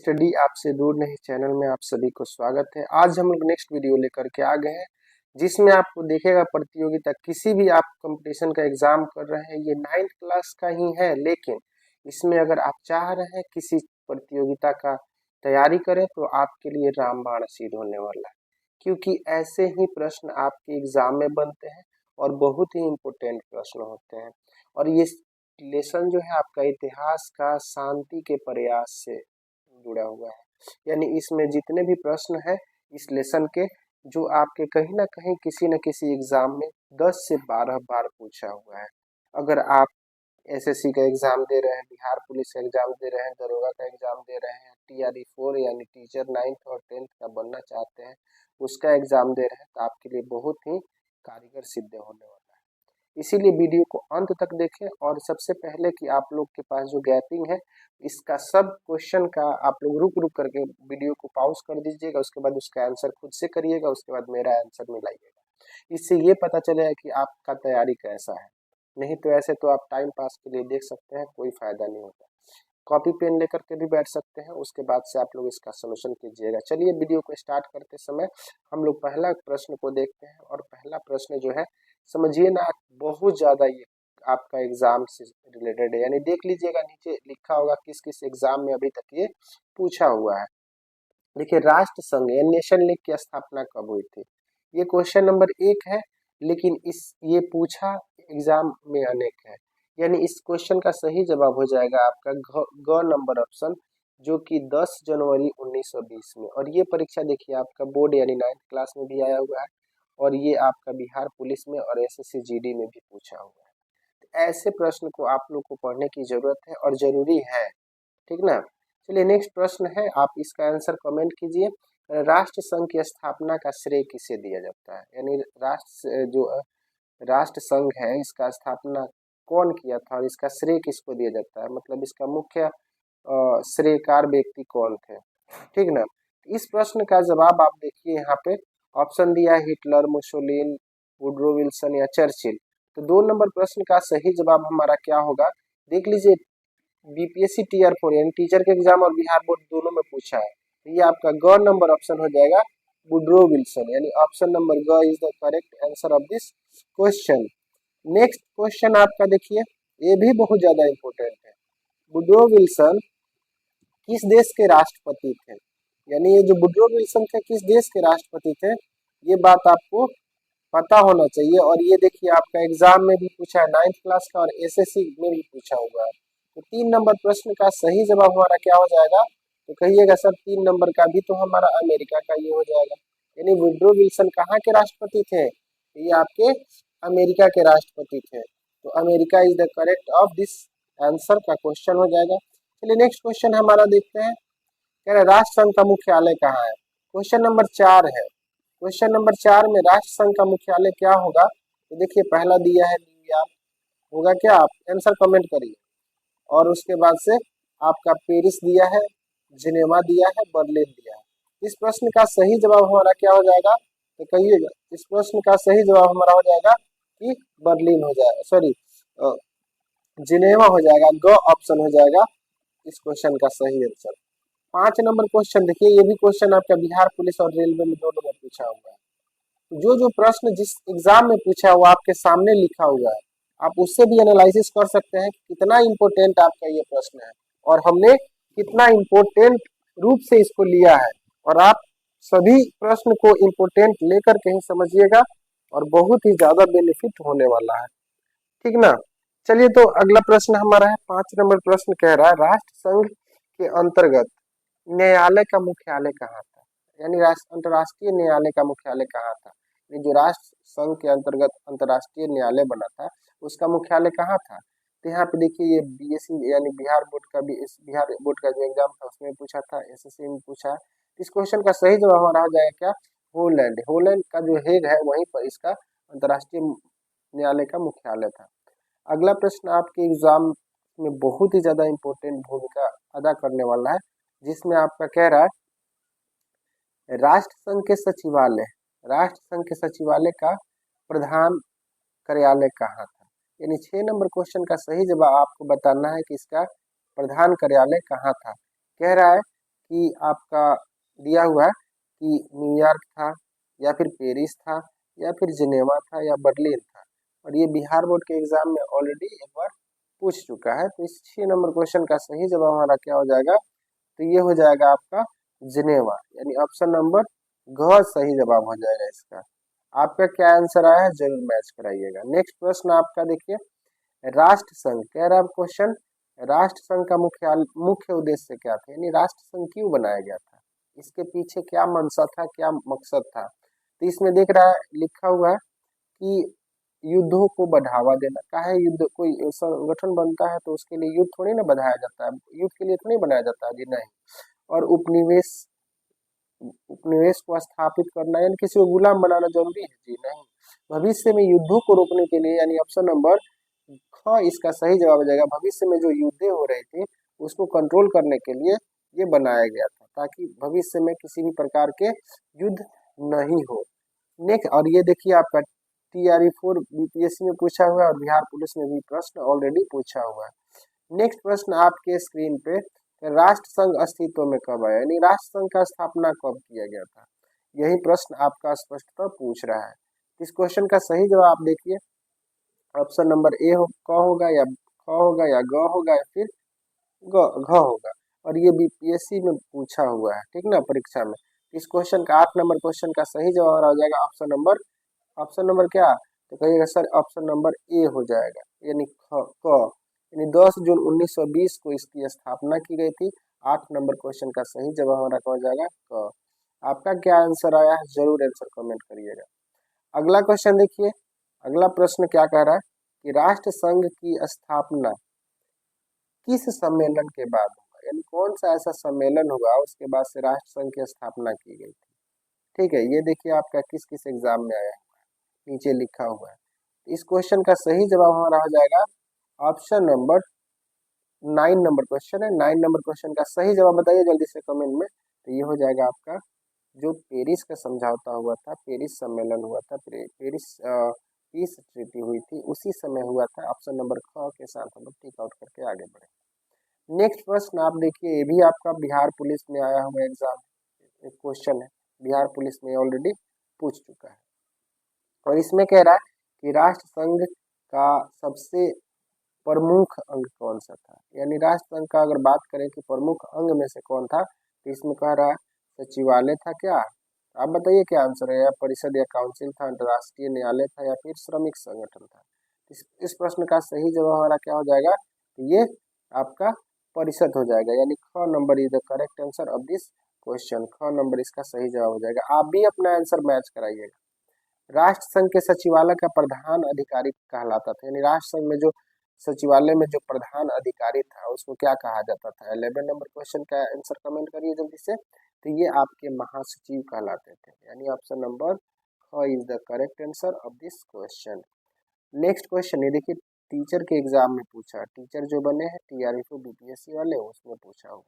Study आपसे दूर नहीं चैनल में आप सभी को स्वागत है। आज हम लोग नेक्स्ट वीडियो लेकर के आ गए हैं जिसमें आपको देखेगा प्रतियोगिता किसी भी आप कंपटीशन का एग्जाम कर रहे हैं, ये 9th क्लास का ही है, लेकिन इसमें अगर आप चाह रहे हैं किसी प्रतियोगिता का तैयारी करें तो आपके लिए रामबाण सिद्ध होने वाला है, क्योंकि ऐसे ही प्रश्न आपके एग्जाम में बनते हैं और बहुत ही इम्पोर्टेंट प्रश्न होते हैं। और ये लेसन जो है आपका इतिहास का शांति के प्रयास से जुड़ा हुआ है, यानी इसमें जितने भी प्रश्न हैं इस लेसन के, जो आपके कहीं ना कहीं किसी न किसी एग्जाम में 10 से 12 बार पूछा हुआ है। अगर आप एसएससी का एग्जाम दे रहे हैं, बिहार पुलिस का एग्जाम दे रहे हैं, दरोगा का एग्जाम दे रहे हैं, TRE 4 यानी टीचर 9th और 10th का बनना चाहते हैं, उसका एग्जाम दे रहे हैं, तो आपके लिए बहुत ही कारगर सिद्ध होने वाला है। इसीलिए वीडियो को अंत तक देखें। और सबसे पहले कि आप लोग के पास जो गैपिंग है, इसका सब क्वेश्चन का आप लोग रुक रुक करके वीडियो को पॉज कर दीजिएगा, उसके बाद उसका आंसर खुद से करिएगा, उसके बाद मेरा आंसर मिलाइएगा। इससे ये पता चलेगा कि आपका तैयारी कैसा है। नहीं तो ऐसे तो आप टाइम पास के लिए देख सकते हैं, कोई फायदा नहीं होता। कॉपी पेन लेकर के भी बैठ सकते हैं, उसके बाद से आप लोग इसका सोल्यूशन कीजिएगा। चलिए वीडियो को स्टार्ट करते समय हम लोग पहला प्रश्न को देखते हैं। और पहला प्रश्न जो है, समझिए ना, बहुत ज़्यादा ये आपका एग्जाम से रिलेटेड है, यानी देख लीजिएगा नीचे लिखा होगा किस किस एग्जाम में अभी तक ये पूछा हुआ है। देखिए, राष्ट्र संघ या नेशन लीग की स्थापना कब हुई थी, ये क्वेश्चन नंबर 1 है। लेकिन इस ये पूछा एग्जाम में अनेक है, यानी इस क्वेश्चन का सही जवाब हो जाएगा आपका ग नंबर ऑप्शन, जो कि 10 जनवरी 1920 में। और ये परीक्षा देखिए आपका बोर्ड यानी 9th क्लास में भी आया हुआ है, और ये आपका बिहार पुलिस में और SSC GD में भी पूछा हुआ है। तो ऐसे प्रश्न को आप लोग को पढ़ने की जरूरत है और जरूरी है, ठीक ना। चलिए नेक्स्ट प्रश्न है, आप इसका आंसर कमेंट कीजिए। राष्ट्र संघ की स्थापना का श्रेय किसे दिया जाता है, यानी राष्ट्र संघ है, इसका स्थापना कौन किया था और इसका श्रेय किसको दिया जाता है, मतलब इसका मुख्य श्रेयकार व्यक्ति कौन थे, ठीक ना। इस प्रश्न का जवाब आप देखिए यहाँ पे ऑप्शन दिया है, हिटलर, मुसोलिनी, वुड्रो विल्सन या चर्चिल। तो 2 नंबर प्रश्न का सही जवाब हमारा क्या होगा, देख लीजिए। BPSC TR 4 यानी टीचर के एग्जाम और बिहार बोर्ड दोनों में पूछा है, तो ये आपका ग नंबर ऑप्शन हो जाएगा, वुड्रो विल्सन, यानी ऑप्शन नंबर ग is the correct answer of this question. Next question आपका देखिए, ये भी बहुत ज्यादा इंपॉर्टेंट है। वुड्रो विल्सन किस देश के राष्ट्रपति थे, यानी ये जो वुड्रो विल्सन थे किस देश के राष्ट्रपति थे, ये बात आपको पता होना चाहिए। और ये देखिए आपका एग्जाम में भी पूछा है, 9th क्लास का, और SSC में भी पूछा हुआ है। तो 3 नंबर प्रश्न का सही जवाब हमारा क्या हो जाएगा, तो कहिएगा सर 3 नंबर का भी तो हमारा अमेरिका का ये हो जाएगा। यानी वुड्रो विल्सन कहाँ के राष्ट्रपति थे, ये आपके अमेरिका के राष्ट्रपति थे। तो America is the correct of this answer का क्वेश्चन हो जाएगा। चलिए नेक्स्ट क्वेश्चन हमारा देखते हैं, कह रहे राष्ट्र संघ का मुख्यालय कहाँ है, क्वेश्चन नंबर 4 है। क्वेश्चन नंबर 4 में राष्ट्र संघ का मुख्यालय क्या होगा, तो देखिए पहला दिया है न्यूयॉर्क, होगा क्या, आप आंसर कमेंट करिए। और उसके बाद से आपका पेरिस दिया है, जिनेवा दिया है, बर्लिन दिया है। इस प्रश्न का सही जवाब हमारा क्या हो जाएगा, तो कहिएगा, इस प्रश्न का सही जवाब हमारा हो जाएगा कि बर्लिन हो जाएगा, सॉरी जिनेवा हो जाएगा, ग ऑप्शन हो जाएगा इस क्वेश्चन का सही आंसर। 5 नंबर क्वेश्चन देखिए, ये भी क्वेश्चन आपका बिहार पुलिस और रेलवे में दोनों में पूछा हुआ है। जो जो प्रश्न जिस एग्जाम में पूछा हुआ आपके सामने लिखा हुआ है, आप उससे भी एनालिसिस कर सकते हैं कि कितना इम्पोर्टेंट आपका ये प्रश्न है और हमने कितना इम्पोर्टेंट रूप से इसको लिया है। और आप सभी प्रश्न को इम्पोर्टेंट लेकर के ही समझिएगा और बहुत ही ज्यादा बेनिफिट होने वाला है, ठीक ना। चलिए तो अगला प्रश्न हमारा है, 5 नंबर प्रश्न कह रहा है, राष्ट्र संघ के अंतर्गत न्यायालय का मुख्यालय कहाँ था, यानी अंतर्राष्ट्रीय न्यायालय का मुख्यालय कहाँ था। ये जो राष्ट्र संघ के अंतर्गत अंतर्राष्ट्रीय न्यायालय बना था, उसका मुख्यालय कहाँ था। तो यहाँ पे देखिए, ये BSC यानी बिहार बोर्ड का भी, इस बिहार बोर्ड का जो एग्जाम था उसमें पूछा था, SSC में पूछा है। इस क्वेश्चन का सही जवाब हमारा हो जाएगा क्या, होलैंड। होलैंड का जो हेग है वहीं पर इसका अंतर्राष्ट्रीय न्यायालय का मुख्यालय था। अगला प्रश्न आपके एग्जाम में बहुत ही ज्यादा इंपॉर्टेंट भूमिका अदा करने वाला है, जिसमें आपका कह रहा है राष्ट्र संघ के सचिवालय का प्रधान कार्यालय कहाँ था। यानी 6 नंबर क्वेश्चन का सही जवाब आपको बताना है कि इसका प्रधान कार्यालय कहाँ था। कह रहा है कि आपका दिया हुआ है कि न्यूयॉर्क था या फिर पेरिस था या फिर जिनेवा था या बर्लिन था, और ये बिहार बोर्ड के एग्जाम में ऑलरेडी एक बार पूछ चुका है। तो इस 6 नंबर क्वेश्चन का सही जवाब हमारा क्या हो जाएगा, तो ये हो जाएगा आपका जिनेवा, यानी ऑप्शन नंबर घ सही जवाब हो जाएगा इसका। आपका क्या आंसर आया है जरूर मैच कराइएगा। नेक्स्ट प्रश्न आपका देखिए, राष्ट्र संघ कह रहा है क्वेश्चन, राष्ट्र संघ का मुख्य उद्देश्य क्या था, यानी राष्ट्र संघ क्यों बनाया गया था, इसके पीछे क्या मंशा था, क्या मकसद था। तो इसमें देख रहा है लिखा हुआ है कि युद्धों को बढ़ावा देना। का है युद्ध, कोई संगठन बनता है तो उसके लिए युद्ध थोड़ी ना बढ़ाया जाता है, युद्ध के लिए थोड़ी बनाया जाता है जी, नहीं। और उपनिवेश, उपनिवेश को स्थापित करना यानी किसी को गुलाम बनाना जरूरी है जी, नहीं। भविष्य में युद्धों को रोकने के लिए, यानी ऑप्शन नंबर ख इसका सही जवाब हो जाएगा। भविष्य में जो युद्धें हो रही थी उसको कंट्रोल करने के लिए ये बनाया गया था, ताकि भविष्य में किसी भी प्रकार के युद्ध नहीं हो। नेक्स्ट, और ये देखिए आपका TRE4 बीपीएससी में पूछा हुआ है और बिहार पुलिस में भी प्रश्न ऑलरेडी पूछा हुआ है। नेक्स्ट प्रश्न आपके स्क्रीन पे, राष्ट्र संघ अस्तित्व में कब आया, यानी राष्ट्र संघ का स्थापना कब किया गया था, यही प्रश्न आपका स्पष्टतः पूछ रहा है। इस क्वेश्चन का सही जवाब आप देखिए, ऑप्शन नंबर ए क होगा या ख होगा या ग होगा या फिर घ होगा, और ये बीपीएससी में पूछा हुआ है, ठीक ना, परीक्षा में। इस क्वेश्चन का 8 नंबर क्वेश्चन का सही जवाब आ जाएगा ऑप्शन नंबर क्या, तो कहिएगा सर ऑप्शन नंबर ए हो जाएगा, यानी क, यानी 10 जून 1920 को इसकी स्थापना की गई थी। 8 नंबर क्वेश्चन का सही जवाब हमारा क्या हो जाएगा, क। आपका क्या आंसर आया है जरूर आंसर कमेंट करिएगा। अगला क्वेश्चन देखिए, अगला प्रश्न क्या कह रहा है कि राष्ट्र संघ की स्थापना किस सम्मेलन के बाद हुआ, यानी कौन सा ऐसा सम्मेलन हुआ उसके बाद से राष्ट्र संघ की स्थापना की गई थी। ठीक है, ये देखिए आपका किस किस एग्जाम में आया है, नीचे लिखा हुआ है। इस क्वेश्चन का सही जवाब हमारा हो जाएगा ऑप्शन नंबर 9 नंबर क्वेश्चन है। 9 नंबर क्वेश्चन का सही जवाब बताइए जल्दी से कमेंट में। तो ये हो जाएगा आपका जो पेरिस का समझौता हुआ था, पेरिस सम्मेलन हुआ था, पेरिस पीस ट्रीटी हुई थी, उसी समय हुआ था। ऑप्शन नंबर ख के साथ हम लोग टिक आउट करके आगे बढ़े। नेक्स्ट प्रश्न आप देखिए, ये भी आपका बिहार पुलिस में आया हुआ एग्जाम एक क्वेश्चन है, बिहार पुलिस में ऑलरेडी पूछ चुका है। और इसमें कह रहा है कि राष्ट्र संघ का सबसे प्रमुख अंग कौन सा था, यानी राष्ट्र संघ का अगर बात करें कि प्रमुख अंग में से कौन था, तो इसमें कह रहा है सचिवालय था क्या, आप बताइए क्या आंसर है, या परिषद या काउंसिल था, अंतर्राष्ट्रीय न्यायालय था या फिर श्रमिक संगठन था। इस प्रश्न का सही जवाब हमारा क्या हो जाएगा, तो ये आपका परिषद हो जाएगा, यानी ख number is the correct answer of this question. ख नंबर इसका सही जवाब हो जाएगा। आप भी अपना आंसर मैच कराइएगा। राष्ट्र संघ के सचिवालय का प्रधान अधिकारी कहलाता था, यानी राष्ट्र संघ में जो सचिवालय में जो प्रधान अधिकारी था उसको क्या कहा जाता था। 11 नंबर क्वेश्चन का आंसर कमेंट करिए जल्दी से। तो ये आपके महासचिव कहलाते थे, यानी ऑप्शन नंबर ख is the correct answer of this question. Next question ये देखिए, टीचर के एग्जाम में पूछा, टीचर जो बने हैं TRE2 बीपीएससी वाले उसमें पूछा हुआ।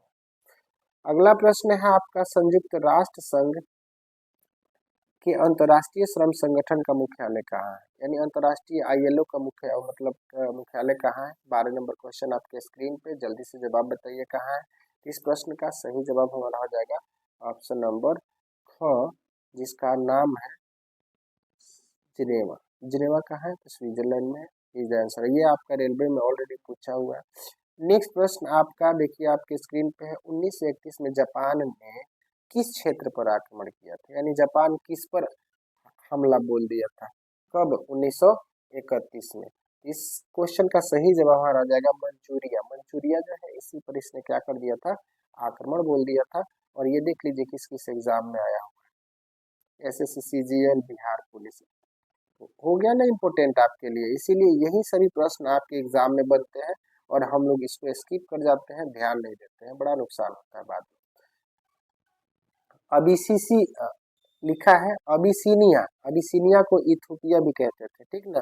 अगला प्रश्न है आपका, संयुक्त राष्ट्र संघ कि अंतर्राष्ट्रीय श्रम संगठन का मुख्यालय कहाँ है, यानी अंतर्राष्ट्रीय ILO का मुख्यालय कहाँ है। 12 नंबर क्वेश्चन आपके स्क्रीन पे, जल्दी से जवाब बताइए कहाँ है। इस प्रश्न का सही जवाब हमारा हो जाएगा ऑप्शन नंबर ख, जिसका नाम है जिनेवा। जिनेवा कहाँ है, तो स्विट्जरलैंड में इज आंसर। ये आपका रेलवे में ऑलरेडी पूछा हुआ है। नेक्स्ट प्रश्न आपका देखिए आपके स्क्रीन पे है, 1931 में जापान ने किस क्षेत्र पर आक्रमण किया था, यानी जापान किस पर हमला बोल दिया था, कब, 1931 में। इस क्वेश्चन का सही जवाब हमारा आ जाएगा मंचूरिया। मंचूरिया जो है इसी पर इसने क्या कर दिया था, आक्रमण बोल दिया था। और ये देख लीजिए किस किस एग्जाम में आया हुआ है, SSC CGL बिहार पुलिस। हो गया ना इम्पोर्टेंट आपके लिए, इसीलिए यही सभी प्रश्न आपके एग्जाम में बनते हैं और हम लोग इसको स्किप कर जाते हैं, ध्यान नहीं देते हैं, बड़ा नुकसान होता है बाद में। अबिसिसी लिखा है, अबिसीनिया, अबिसीनिया को इथोपिया भी कहते थे, ठीक ना।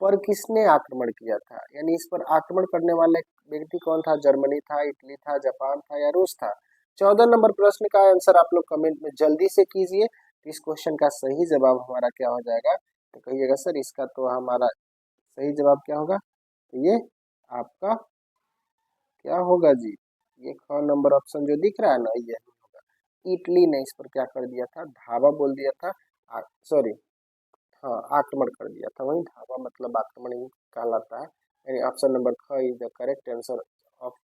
पर किसने आक्रमण किया था, यानी इस पर आक्रमण करने वाले व्यक्ति कौन था, जर्मनी था, इटली था, जापान था या रूस था। 14 नंबर प्रश्न का आंसर आप लोग कमेंट में जल्दी से कीजिए। इस क्वेश्चन का सही जवाब हमारा क्या हो जाएगा, तो कहिएगा सर इसका तो हमारा सही जवाब क्या होगा, तो ये आपका क्या होगा जी, ये ख नंबर ऑप्शन जो दिख रहा है ना, ये इटली ने इस पर क्या कर दिया था, धावा बोल दिया था, सॉरी, हाँ आक्रमण कर दिया था, वही धावा मतलब आक्रमण ही कहलाता है। यानी ऑप्शन नंबर ख is the correct answer of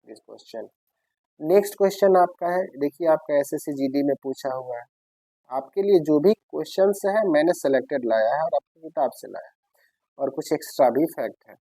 this question. Next question आपका है, देखिए आपका एसएससी जीडी में पूछा हुआ है। आपके लिए जो भी क्वेश्चंस है मैंने सेलेक्टेड लाया है और आपकी किताब से लाया है, और कुछ एक्स्ट्रा भी फैक्ट है।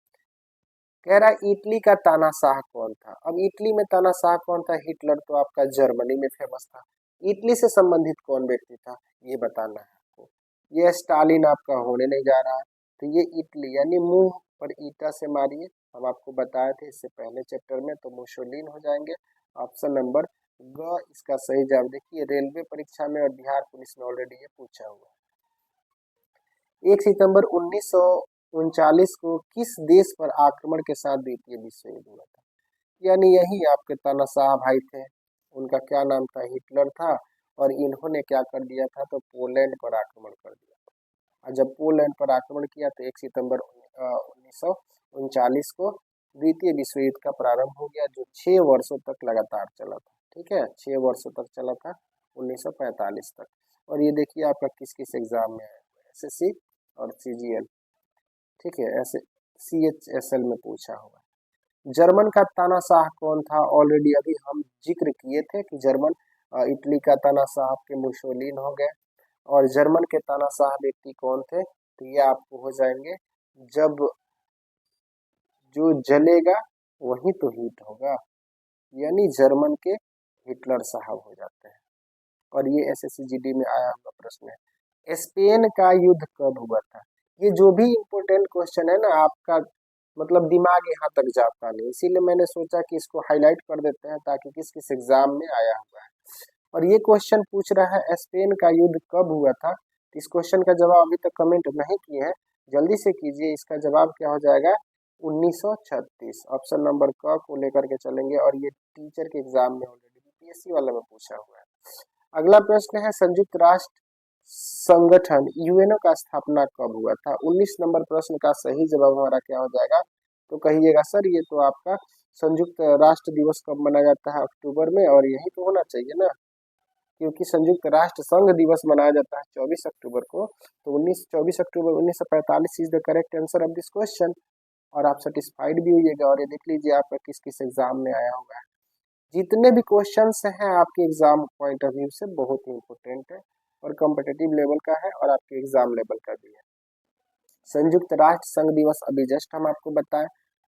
कह रहा है इटली का तानाशाह कौन था। अब इटली में तानाशाह कौन था, हिटलर तो आपका जर्मनी में फेमस था। इटली से संबंधित कौन व्यक्ति था ये बताना है आपको। ये स्टालिन आपका होने नहीं जा रहा है, तो ये इटली यानी मुंह पर ईटा से मारिए, हम आपको बताए थे इससे पहले चैप्टर में, तो मुसोलिन हो जाएंगे। ऑप्शन नंबर ग इसका सही जवाब। देखिए रेलवे परीक्षा में और बिहार पुलिस में ऑलरेडी ये पूछा हुआ है। 1 सितंबर 1939 को किस देश पर आक्रमण के साथ द्वितीय विश्व युद्ध हुआ था। यानी यही आपके तानाशाह भाई थे, उनका क्या नाम था, हिटलर था, और इन्होंने क्या कर दिया था, तो पोलैंड पर आक्रमण कर दिया था। और जब पोलैंड पर आक्रमण किया तो 1 सितंबर 1939 को द्वितीय विश्व युद्ध का प्रारंभ हो गया, जो 6 वर्षों तक लगातार चला था। ठीक है, 6 वर्षों तक चला था, 1945 तक। और ये देखिए आपका किस किस एग्जाम में है, एसएससी और सीजीएल, ठीक है, ऐसे सीएचएसएल में पूछा हुआ है। जर्मन का तानाशाह कौन था, ऑलरेडी अभी हम जिक्र किए थे कि जर्मन इटली का तानाशाह आपके मुसोलिन हो गए, और जर्मन के तानाशाह व्यक्ति कौन थे, तो ये आपको हो जाएंगे, जब जो जलेगा वही तो हीट होगा, यानी जर्मन के हिटलर साहब हो जाते हैं। और ये एसएससी जीडी में आया हुआ प्रश्न है। स्पेन का युद्ध कब हुआ था। ये जो भी इम्पोर्टेंट क्वेश्चन है ना, आपका मतलब दिमाग यहाँ तक जाता नहीं, इसीलिए मैंने सोचा कि इसको हाईलाइट कर देते हैं ताकि किस किस एग्जाम में आया हुआ है। और ये क्वेश्चन पूछ रहा है स्पेन का युद्ध कब हुआ था। इस क्वेश्चन का जवाब अभी तक कमेंट नहीं किए हैं, जल्दी से कीजिए। इसका जवाब क्या हो जाएगा, 1936। ऑप्शन नंबर क को लेकर के चलेंगे, और ये टीचर के एग्जाम में ऑलरेडी यूपीएससी वाला में पूछा हुआ है। अगला प्रश्न है संयुक्त राष्ट्र संगठन यूएनओ का स्थापना कब हुआ था। 19 नंबर प्रश्न का सही जवाब हमारा क्या हो जाएगा, तो कहिएगा सर ये तो आपका संयुक्त राष्ट्र दिवस कब मनाया जाता है, अक्टूबर में, और यही तो होना चाहिए ना, क्योंकि संयुक्त राष्ट्र संघ दिवस मनाया जाता है 24 अक्टूबर को, तो 24 अक्टूबर 1945 is the correct answer of this question. और आप सेटिस्फाइड भी होइएगा। और ये देख लीजिए आपका किस किस एग्जाम में आया हुआ है। जितने भी क्वेश्चंस हैं आपके एग्जाम पॉइंट ऑफ व्यू से बहुत ही इंपॉर्टेंट है, और कॉम्पिटिटिव लेवल का है, और आपके एग्जाम लेवल का भी है। संयुक्त राष्ट्र संघ दिवस अभी जस्ट हम आपको बताएं,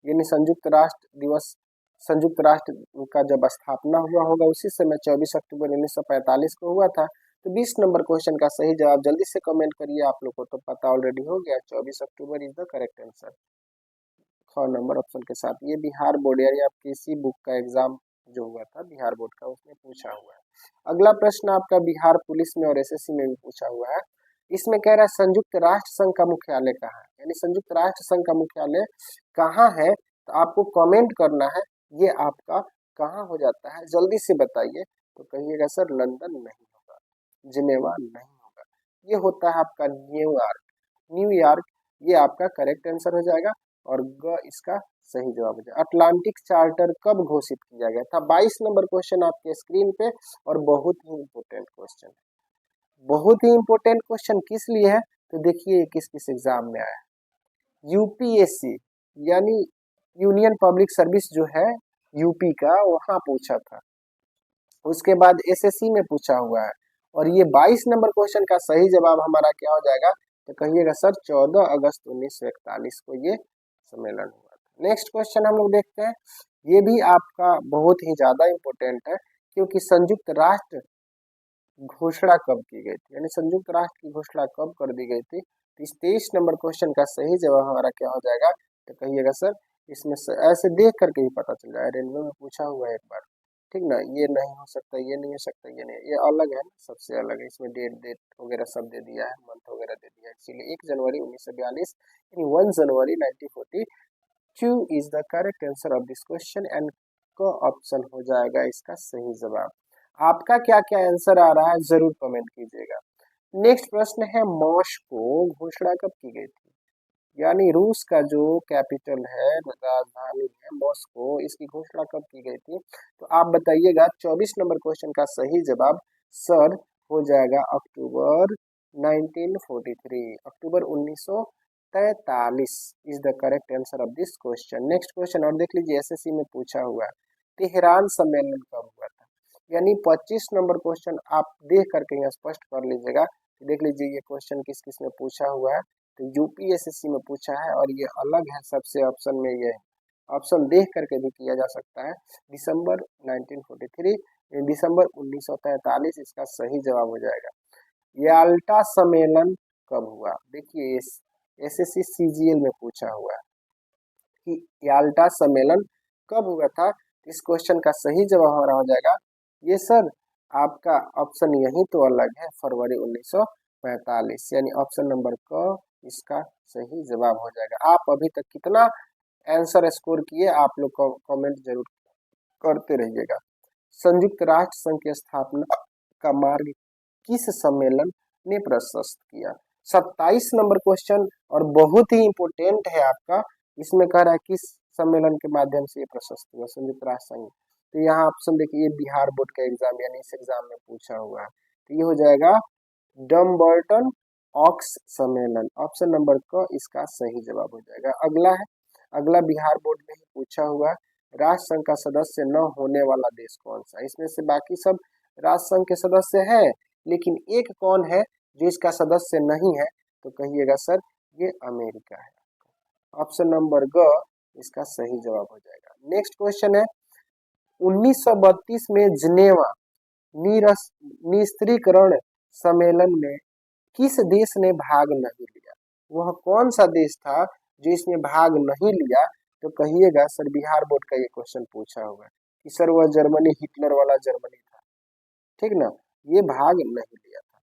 यानी संयुक्त राष्ट्र दिवस, संयुक्त राष्ट्र का जब स्थापना हुआ होगा उसी समय 24 अक्टूबर 1945 को हुआ था। तो 20 नंबर क्वेश्चन का सही जवाब जल्दी से कमेंट करिए, आप लोग को तो पता ऑलरेडी हो गया, 24 October is the correct answer. ख नंबर ऑप्शन के साथ। ये बिहार बोर्ड यानी आपकी इसी बुक का एग्जाम जो हुआ था बिहार बोर्ड का, उसमें पूछा हुआ है। अगला प्रश्न आपका बिहार पुलिस में और एसएससी में भी पूछा हुआ है। इसमें कह रहा है संयुक्त राष्ट्र संघ का मुख्यालय कहाँ है, यानी संयुक्त राष्ट्र संघ का मुख्यालय कहाँ है, तो आपको कमेंट करना है ये आपका कहाँ हो जाता है, जल्दी से बताइए। तो कहिएगा सर लंदन नहीं होगा, जिनेवा नहीं होगा, ये होता है आपका न्यूयॉर्क। न्यूयॉर्क ये आपका करेक्ट आंसर हो जाएगा, और ग इसका सही जवाब हो जाएगा। अटलांटिक चार्टर कब घोषित किया गया था। 22 नंबर क्वेश्चन आपके स्क्रीन पे, और बहुत ही इंपॉर्टेंट क्वेश्चन है। बहुत ही इंपॉर्टेंट क्वेश्चन किस लिए है, तो देखिए किस किस एग्जाम में आया है। यूपीएससी यानी यूनियन पब्लिक सर्विस जो है यूपी का, वहां पूछा था। उसके बाद एसएससी में पूछा हुआ है। और ये 22 नंबर क्वेश्चन का सही जवाब हमारा क्या हो जाएगा, तो कहिएगा सर 14 अगस्त 1941 को ये सम्मेलन हुआ था। नेक्स्ट क्वेश्चन हम लोग देखते हैं, ये भी आपका बहुत ही ज्यादा इंपॉर्टेंट है, क्योंकि संयुक्त राष्ट्र घोषणा कब की गई थी, यानी संयुक्त राष्ट्र की घोषणा कब कर दी गई थी। तो इस 23 नंबर क्वेश्चन का सही जवाब हमारा क्या हो जाएगा, तो कहिएगा सर इसमें ऐसे देख करके ही पता चल जाएगा, रेलवे में पूछा हुआ है एक बार, ठीक ना। ये नहीं हो सकता, ये नहीं हो सकता, ये नहीं, ये अलग है, सबसे अलग है, इसमें डेट वगैरह सब दे दिया है, मंथ वगैरह दे दिया है, इसीलिए 1 जनवरी 1942 यानी 1 जनवरी 1942 is the correct answer of this question, and को ऑप्शन हो जाएगा इसका सही जवाब। आपका क्या क्या आंसर आ रहा है जरूर कमेंट कीजिएगा। नेक्स्ट प्रश्न है मॉस्को घोषणा कब की गई थी, यानी रूस का जो कैपिटल है, राजधानी है मॉस्को, इसकी घोषणा कब की गई थी, तो आप बताइएगा। 24 नंबर क्वेश्चन का सही जवाब सर हो जाएगा अक्टूबर 1943, अक्टूबर 1943 is the correct answer of this question. Next question और देख लीजिए, एसएससी में पूछा हुआ है, तेहरान सम्मेलन कब हुआ था? यानी 25 नंबर क्वेश्चन आप देख करके यहाँ स्पष्ट कर लीजिएगा। देख लीजिए ये क्वेश्चन किस किस में पूछा हुआ है, तो यूपीएससी में पूछा है और ये अलग है सबसे ऑप्शन में, ये ऑप्शन देख करके भी किया जा सकता है। दिसंबर 1943, दिसंबर 1943 इसका सही जवाब हो जाएगा। याल्टा सम्मेलन कब हुआ? देखिए एसएससी सीजीएल में पूछा हुआ है कि याल्टा सम्मेलन कब हुआ था। इस क्वेश्चन का सही जवाब हमारा हो जाएगा ये सर आपका ऑप्शन यही तो अलग है, फरवरी 1945, यानी ऑप्शन नंबर क इसका सही जवाब हो जाएगा। आप अभी तक कितना आंसर स्कोर किए आप लोग कमेंट जरूर करते रहिएगा। संयुक्त राष्ट्र संघ की स्थापना का मार्ग किस सम्मेलन ने प्रशस्त किया? 27 नंबर क्वेश्चन और बहुत ही इंपोर्टेंट है आपका। इसमें कह रहा है किस सम्मेलन के माध्यम से ये प्रशस्त हुआ संयुक्त राष्ट्र संघ। तो यहाँ ऑप्शन देखिए, बिहार बोर्ड का एग्जाम यानी इस एग्जाम में पूछा हुआ है, तो ये हो जाएगा डम्बल्टन ऑक्स सम्मेलन, ऑप्शन नंबर क इसका सही जवाब हो जाएगा। अगला बिहार बोर्ड में ही पूछा हुआ है, राष्ट्र संघ का सदस्य न होने वाला देश कौन सा? इसमें से बाकी सब राष्ट्र संघ के सदस्य है, लेकिन एक कौन है जो इसका सदस्य नहीं है? तो कहिएगा सर ये अमेरिका है। ऑप्शन नंबर ग इसका सही जवाब हो जाएगा। नेक्स्ट क्वेश्चन है, 1932 में जिनेवा निरस्त्रीकरण सम्मेलन में किस देश ने भाग नहीं लिया? वह कौन सा देश था जो इसमें भाग नहीं लिया? तो कहिएगा सर बिहार बोर्ड का ये क्वेश्चन पूछा हुआ है कि सर वह जर्मनी, हिटलर वाला जर्मनी था, ठीक ना, ये भाग नहीं लिया था।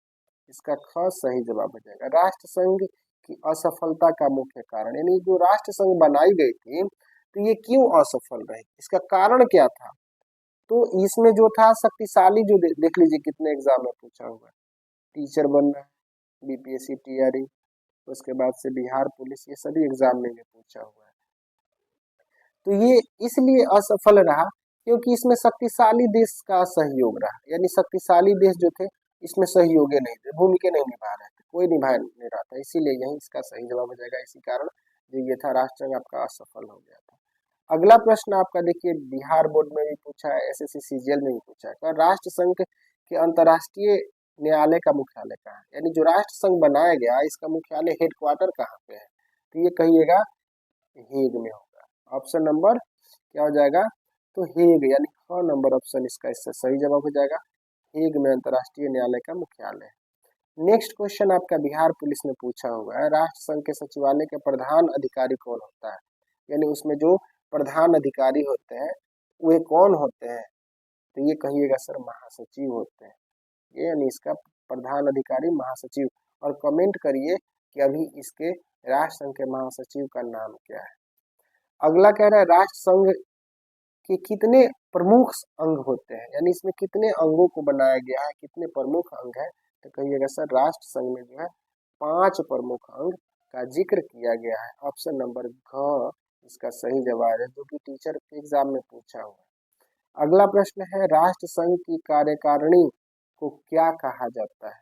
इसका ख सही जवाब हो जाएगा। राष्ट्र संघ की असफलता का मुख्य कारण, यानी जो राष्ट्र संघ बनाई गई थी तो ये क्यों असफल रही, इसका कारण क्या था? तो इसमें जो था शक्तिशाली, जो देख लीजिए कितने एग्जाम में पूछा हुआ है, टीचर बनना है, बीपीएससी टीआरई, उसके बाद से बिहार पुलिस, ये सभी एग्जाम में पूछा हुआ है। तो ये इसलिए असफल रहा क्योंकि इसमें शक्तिशाली देश का सहयोग रहा, यानी शक्तिशाली देश जो थे इसमें सहयोगी नहीं थे, भूमिका नहीं निभा रहे थे, कोई निभा नहीं रहा था, इसीलिए यही इसका सही जवाब हो जाएगा। इसी कारण जो ये था राष्ट्र संघ आपका असफल हो गया था। अगला प्रश्न आपका देखिए, बिहार बोर्ड में भी पूछा है, एसएससी सीजीएल में भी पूछा है, तो राष्ट्र संघ के अंतर्राष्ट्रीय न्यायालय का मुख्यालय कहाँ है? यानी जो राष्ट्र संघ बनाया गया इसका मुख्यालय हेडक्वार्टर कहाँ पे है? तो ये कहिएगा हेग में होगा। ऑप्शन नंबर क्या हो जाएगा? तो हेग, यानी ख नंबर ऑप्शन इसका इससे सही जवाब हो जाएगा। हेग में अंतर्राष्ट्रीय न्यायालय का मुख्यालय है। नेक्स्ट क्वेश्चन आपका बिहार पुलिस में पूछा हुआ है, राष्ट्र संघ के सचिवालय के प्रधान अधिकारी कौन होता है? यानी उसमें जो प्रधान अधिकारी होते हैं वे कौन होते हैं? तो ये कहिएगा सर महासचिव होते हैं, ये यानी इसका प्रधान अधिकारी महासचिव। और कमेंट करिए कि अभी इसके राष्ट्र संघ के महासचिव का नाम क्या है। अगला कह रहा है, राष्ट्र संघ के कितने प्रमुख अंग होते हैं? यानी इसमें कितने अंगों को बनाया गया है, कितने प्रमुख अंग है? तो कहिएगा सर राष्ट्र संघ में जो है 5 प्रमुख अंग का जिक्र किया गया है। ऑप्शन नंबर घ इसका सही जवाब है, जो कि टीचर के एग्जाम में पूछा हुआ है। अगला प्रश्न है, राष्ट्र संघ की कार्यकारिणी को क्या कहा जाता है?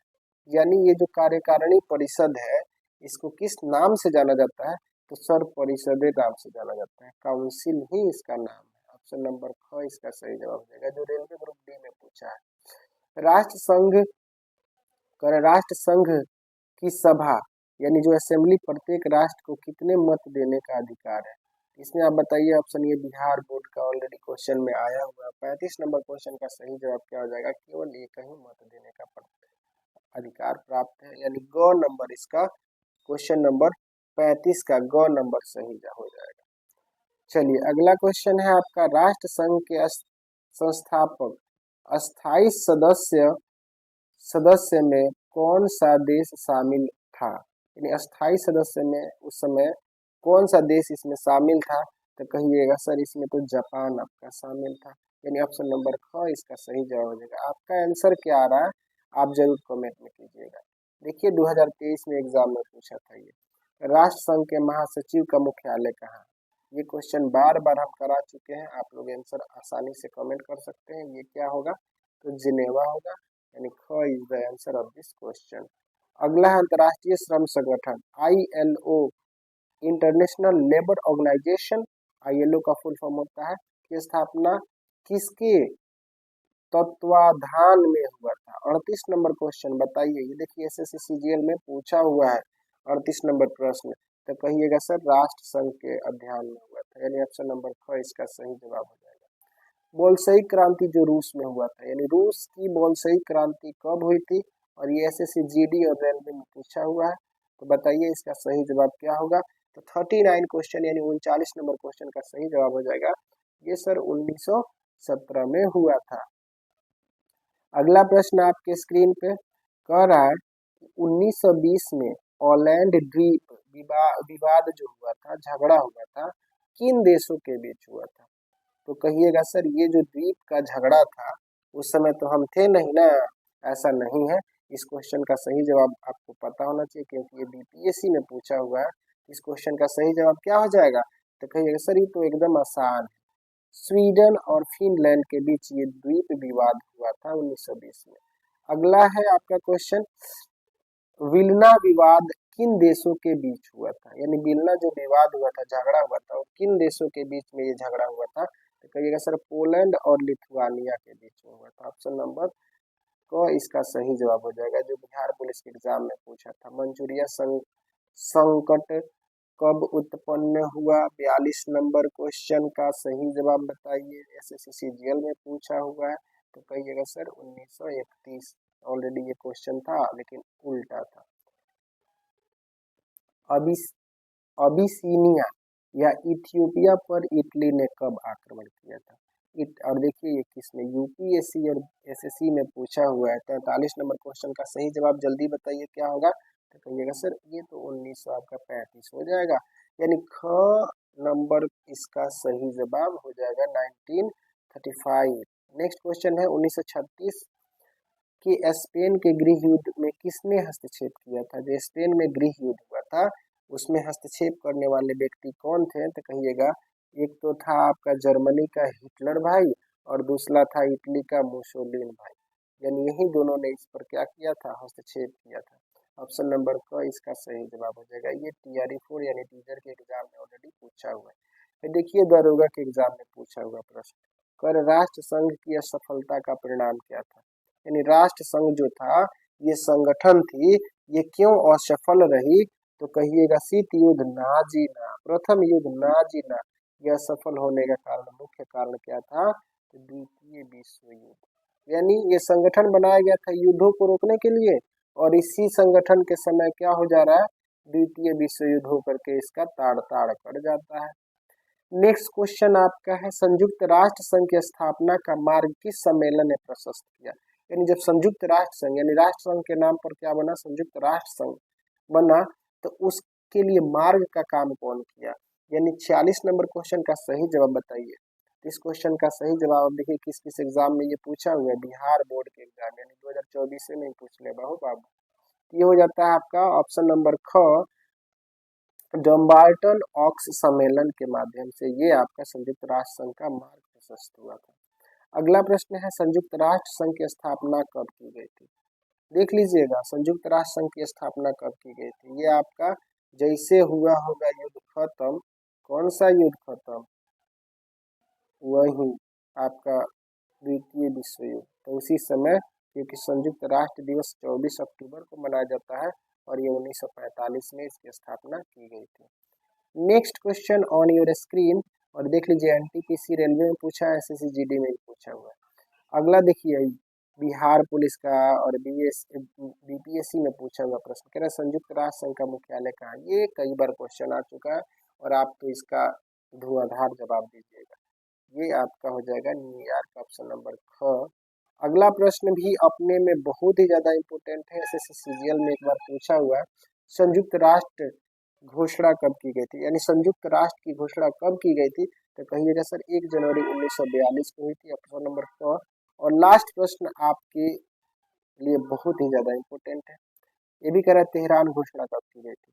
यानी ये जो कार्यकारिणी परिषद है इसको किस नाम से जाना जाता है? तो सर परिषद नाम से जाना जाता है, काउंसिल ही इसका नाम है। ऑप्शन नंबर ख इसका सही जवाब हो जाएगा, जो रेलवे ग्रुप डी में पूछा है। राष्ट्र संघ की सभा यानी जो असेंबली प्रत्येक राष्ट्र को कितने मत देने का अधिकार है? इसमें आप बताइए। ऑप्शन ये बिहार बोर्ड का ऑलरेडी क्वेश्चन में आया हुआ है। 35 नंबर क्वेश्चन का सही जवाब क्या हो जाएगा? केवल एक ही मत देने का अधिकार प्राप्त है, यानी ग नंबर इसका क्वेश्चन नंबर 35 का ग नंबर सही हो जाएगा। चलिए अगला क्वेश्चन है आपका, राष्ट्र संघ के संस्थापक अस्थाई सदस्य में कौन सा देश शामिल था? यानी अस्थाई सदस्य में उस समय कौन सा देश इसमें शामिल था? तो कहिएगा सर इसमें तो जापान आपका शामिल था, यानी ऑप्शन नंबर ख इसका सही जवाब हो जाएगा। आपका आंसर क्या आ रहा है आप जरूर कमेंट में कीजिएगा। देखिए 2023 में एग्जाम में पूछा था ये, राष्ट्र संघ के महासचिव का मुख्यालय कहाँ? ये क्वेश्चन बार बार हम करा चुके हैं, आप लोग आंसर आसानी से कमेंट कर सकते हैं। ये क्या होगा? तो जिनेवा होगा, यानी ख is the answer of this question. अगला है अंतर्राष्ट्रीय श्रम संगठन ILO, international labour organisation. ILO का फुल फॉर्म होता है की स्थापना किसके तत्वाधान में हुआ था। 38 नंबर क्वेश्चन बताइए, ये देखिए SSC CGL में पूछा हुआ है 38 नंबर प्रश्न। तो कहिएगा सर राष्ट्र संघ के अध्ययन में हुआ था, यानी ऑप्शन नंबर ख इसका सही जवाब हो जाएगा। बोल्शेविक क्रांति जो रूस में हुआ था, यानी रूस की बोल्शेविक क्रांति कब हुई थी, और ये SSC GD और रेलवे में पूछा हुआ है। तो बताइए इसका सही जवाब क्या होगा। तो 39 क्वेश्चन यानी 39 नंबर क्वेश्चन का सही जवाब हो जाएगा ये सर 1917 में हुआ था। अगला प्रश्न आपके स्क्रीन पे कह रहा है 1920 में ऑलैंड द्वीप विवाद जो हुआ था, झगड़ा हुआ था, किन देशों के बीच हुआ था। तो कहिएगा सर ये जो द्वीप का झगड़ा था उस समय तो हम थे नहीं ना, ऐसा नहीं है। इस क्वेश्चन का सही जवाब आपको पता होना चाहिए क्योंकि ये BPSC में पूछा हुआ है। इस क्वेश्चन का सही जवाब क्या हो जाएगा। तो कहिएगा सर ये तो एकदम आसान है, स्वीडन और फिनलैंड के बीच ये द्वीप विवाद हुआ था 1920 में। अगला है आपका क्वेश्चन, विल्ना विवाद किन देशों के बीच हुआ था, यानी विल्ना जो विवाद हुआ था, झगड़ा हुआ था, वो किन देशों के बीच में ये झगड़ा हुआ था। तो कहिएगा सर पोलैंड और लिथुआनिया के बीच में हुआ था। ऑप्शन नंबर को इसका सही जवाब हो जाएगा, जो बिहार पुलिस के एग्जाम में पूछा था। मंचूरिया संकट कब उत्पन्न हुआ, 42 नंबर क्वेश्चन का सही जवाब बताइए, SSC CGL में पूछा हुआ है। तो कहिएगा सर 1931। ऑलरेडी ये क्वेश्चन था लेकिन उल्टा था। अबिसीनिया या इथियोपिया पर इटली ने कब आक्रमण किया था। और देखिए ये किसने, UPSC और SSC में पूछा हुआ है। 43 नंबर क्वेश्चन का सही जवाब जल्दी बताइए क्या होगा। तो कहिएगा सर ये तो 1935 हो जाएगा, यानी ख नंबर इसका सही जवाब हो जाएगा 1935। नेक्स्ट क्वेश्चन है 1936 कि स्पेन के गृह युद्ध में किसने हस्तक्षेप किया था। जो स्पेन में गृह युद्ध हुआ था उसमें हस्तक्षेप करने वाले व्यक्ति कौन थे। तो कहिएगा एक तो था आपका जर्मनी का हिटलर भाई और दूसरा था इटली का मुसोलिन भाई, यानी यही दोनों ने इस पर क्या किया था, हस्तक्षेप किया था। ऑप्शन नंबर क इसका सही जवाब हो जाएगा। ये TRE 4 यानी टीचर के एग्जाम में ऑलरेडी पूछा हुआ है। फिर देखिए दरोगा के एग्जाम में पूछा हुआ प्रश्न, कर राष्ट्र संघ की असफलता का परिणाम क्या था, यानी राष्ट्र संघ जो था ये संगठन थी, ये क्यों असफल रही। तो कहिएगा शीत युद्ध, नाजीना, प्रथम युद्ध नाजीना, यह सफल होने का कारण, मुख्य कारण क्या था, तो द्वितीय विश्व युद्ध। यानी ये संगठन बनाया गया था युद्धों को रोकने के लिए, और इसी संगठन के समय क्या हो जा रहा है, द्वितीय विश्व युद्ध होकर के इसका ताड़ ताड़ कर जाता है। नेक्स्ट क्वेश्चन आपका है संयुक्त राष्ट्र संघ की स्थापना का मार्ग किस सम्मेलन ने प्रशस्त किया, यानी जब संयुक्त राष्ट्र संघ यानी राष्ट्र संघ के नाम पर क्या बना, संयुक्त राष्ट्र संघ बना, तो उसके लिए मार्ग का काम कौन किया, यानी 46 नंबर क्वेश्चन का सही जवाब बताइए। इस क्वेश्चन का सही जवाब देखिए किस किस एग्जाम में ये पूछा हुआ है, बिहार बोर्ड के एग्जाम यानी 2024 से नहीं पूछ ले बाबू बाबू। ये हो जाता है आपका ऑप्शन नंबर ख, डम्बाल्टन ऑक्स सम्मेलन के माध्यम से ये आपका संयुक्त राष्ट्र संघ का मार्ग प्रशस्त हुआ था। अगला प्रश्न है संयुक्त राष्ट्र संघ की स्थापना कब की गई थी। देख लीजिएगा संयुक्त राष्ट्र संघ की स्थापना कब की गई थी, ये आपका जैसे हुआ होगा युद्ध खत्म, कौन सा युद्ध खत्म, वही आपका द्वितीय विश्व युद्ध, तो उसी समय, क्योंकि संयुक्त राष्ट्र दिवस 24 अक्टूबर को मनाया जाता है और ये 1945 में इसकी स्थापना की गई थी। Next question on your screen, और देख लीजिए NTPC रेलवे में पूछा है, SSC GD में भी पूछा हुआ है। अगला देखिए बिहार पुलिस का और BPSC में पूछा हुआ प्रश्न कह रहा है संयुक्त राष्ट्र संघ का मुख्यालय कहाँ। ये कई बार क्वेश्चन आ चुका है और आप तो इसका धुआंधार जवाब दीजिएगा। ये आपका हो जाएगा न्यूयॉर्क, ऑप्शन नंबर ख। अगला प्रश्न भी अपने में बहुत ही ज्यादा इंपोर्टेंट है, SSC CGL में एक बार पूछा हुआ है संयुक्त राष्ट्र घोषणा कब की गई थी, यानी संयुक्त राष्ट्र की घोषणा कब की गई थी। तो कहिएगा सर 1 जनवरी 1942 को हुई थी, ऑप्शन नंबर क। और लास्ट प्रश्न आपके लिए बहुत ही ज्यादा इंपोर्टेंट है, ये भी कह रहा है तेहरान घोषणा कब की गई थी,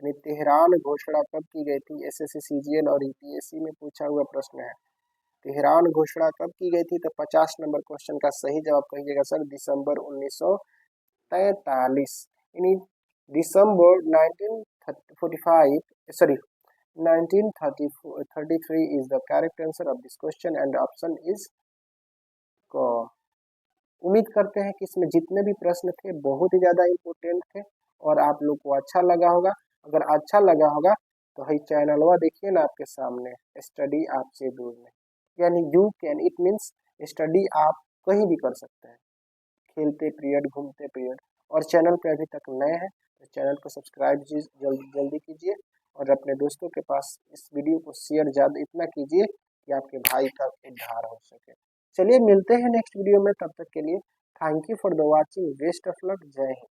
यानी तेहरान घोषणा कब की गई थी, SSC CGL और UPSC में पूछा हुआ प्रश्न है। तेहरान घोषणा कब की गई थी? तो 50 नंबर क्वेश्चन का सही जवाब कहिएगा सर दिसंबर 1943। यानी दिसंबर 1945 sorry 1933 is the correct answer of this question and option is क। उम्मीद करते हैं कि इसमें जितने भी प्रश्न थे बहुत ही ज़्यादा इम्पोर्टेंट थे और आप लोग को अच्छा लगा होगा। अगर अच्छा लगा होगा तो हई चैनलवा देखिए ना आपके सामने, स्टडी आपसे दूर नहीं, यानी you can, it means study आप कहीं भी कर सकते हैं, खेलते पीरियड, घूमते पीरियड। और चैनल पे अभी तक नए हैं तो चैनल को सब्सक्राइब जल्दी जल्दी कीजिए और अपने दोस्तों के पास इस वीडियो को शेयर ज़्यादा इतना कीजिए कि आपके भाई का उद्धार हो सके। चलिए मिलते हैं नेक्स्ट वीडियो में, तब तक के लिए thank you for the watching, best of luck, जय हिंद।